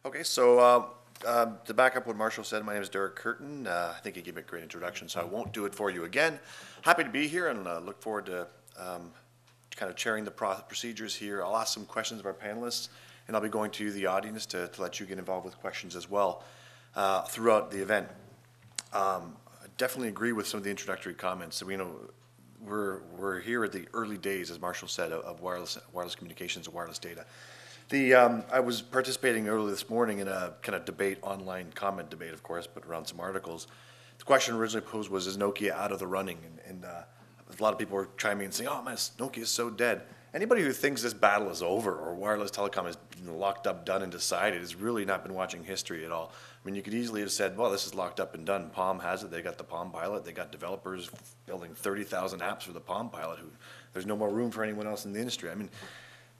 Okay, so to back up what Marshall said, my name is Derek Kerton. I think he gave me a great introduction, so I won't do it for you again. Happy to be here and look forward to kind of chairing the procedures here. I'll ask some questions of our panelists, and I'll be going to the audience to let you get involved with questions as well throughout the event. I definitely agree with some of the introductory comments. We're here at the early days, as Marshall said, of wireless communications and wireless data. I was participating earlier this morning in a kind of debate, online comment debate, of course, but around some articles. The question originally posed was, is Nokia out of the running? And a lot of people were chiming in and saying, oh man, Nokia is so dead. Anybody who thinks this battle is over or wireless telecom is locked up, done, and decided has really not been watching history at all. I mean, you could easily have said, well, this is locked up and done. Palm has it. They got the Palm Pilot. They got developers building 30,000 apps for the Palm Pilot. There's no more room for anyone else in the industry. I mean,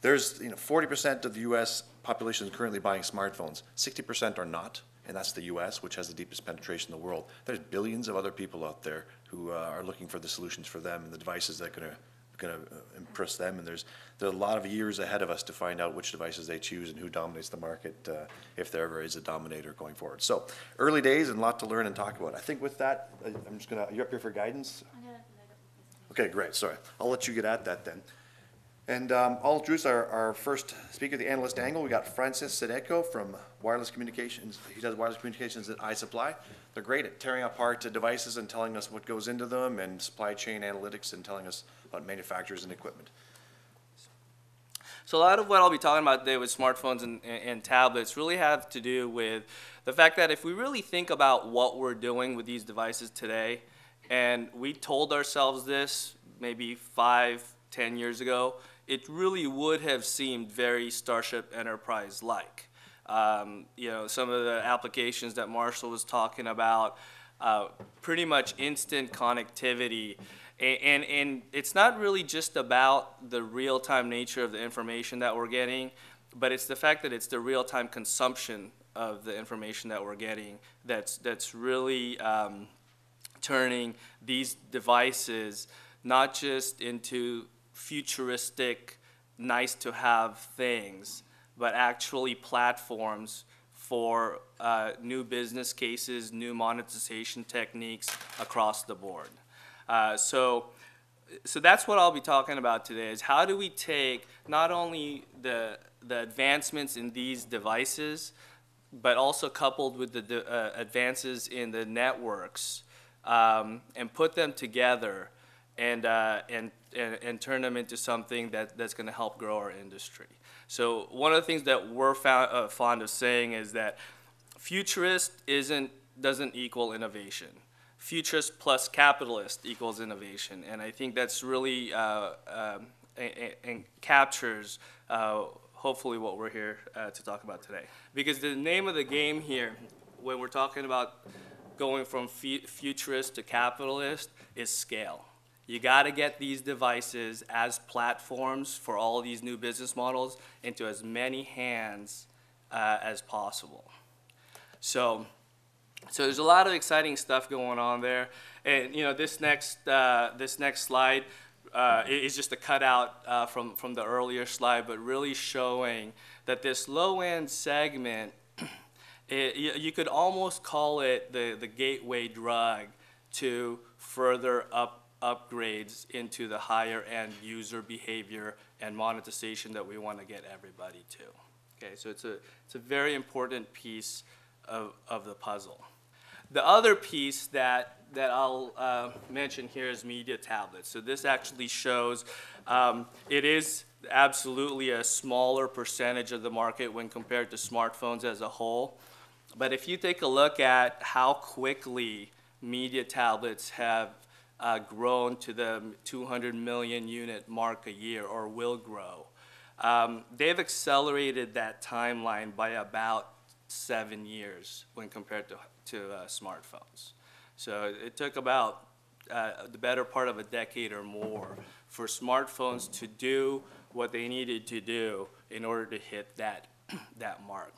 there's 40% of the U.S. population is currently buying smartphones. 60% are not, and that's the U.S., which has the deepest penetration in the world. There's billions of other people out there who are looking for the solutions for them and the devices that are going to impress them. And there's a lot of years ahead of us to find out which devices they choose and who dominates the market, if there ever is a dominator going forward. So early days and a lot to learn and talk about. I think with that, I'm just going to. You're up here for guidance. Okay, great. Sorry, I'll let you get at that then. And I'll introduce our first speaker, the analyst angle. We got Francis Sedeco from Wireless Communications. He does wireless communications at iSuppli. They're great at tearing apart devices and telling us what goes into them, and supply chain analytics and telling us about manufacturers and equipment. So a lot of what I'll be talking about today with smartphones and tablets really have to do with the fact that if we really think about what we're doing with these devices today, and we told ourselves this maybe 5, 10 years ago, it really would have seemed very Starship Enterprise-like. Some of the applications that Marshall was talking about, pretty much instant connectivity. And it's not really just about the real-time nature of the information that we're getting, but it's the fact that it's the real-time consumption of the information that we're getting that's really turning these devices not just into futuristic, nice-to-have things, but actually platforms for new business cases, new monetization techniques across the board. So that's what I'll be talking about today, is how do we take not only the advancements in these devices, but also coupled with the advances in the networks, and put them together and turn them into something that's going to help grow our industry. So one of the things that we're fond of saying is that futurist doesn't equal innovation. Futurist plus capitalist equals innovation, and I think that's really and captures hopefully what we're here to talk about today. Because the name of the game here, when we're talking about going from futurist to capitalist, is scale. You got to get these devices as platforms for all these new business models into as many hands as possible. So there's a lot of exciting stuff going on there, and this next slide is just a cutout from the earlier slide, but really showing that this low-end segment, you could almost call it the gateway drug to further upgrades into the higher end user behavior and monetization that we want to get everybody to. Okay, so it's a very important piece of the puzzle. The other piece that I'll mention here is media tablets. So this actually shows it is absolutely a smaller percentage of the market when compared to smartphones as a whole. But if you take a look at how quickly media tablets have grown to the 200 million unit mark a year, or will grow, they've accelerated that timeline by about 7 years when compared to smartphones. So it took about the better part of a decade or more for smartphones to do what they needed to do in order to hit that mark.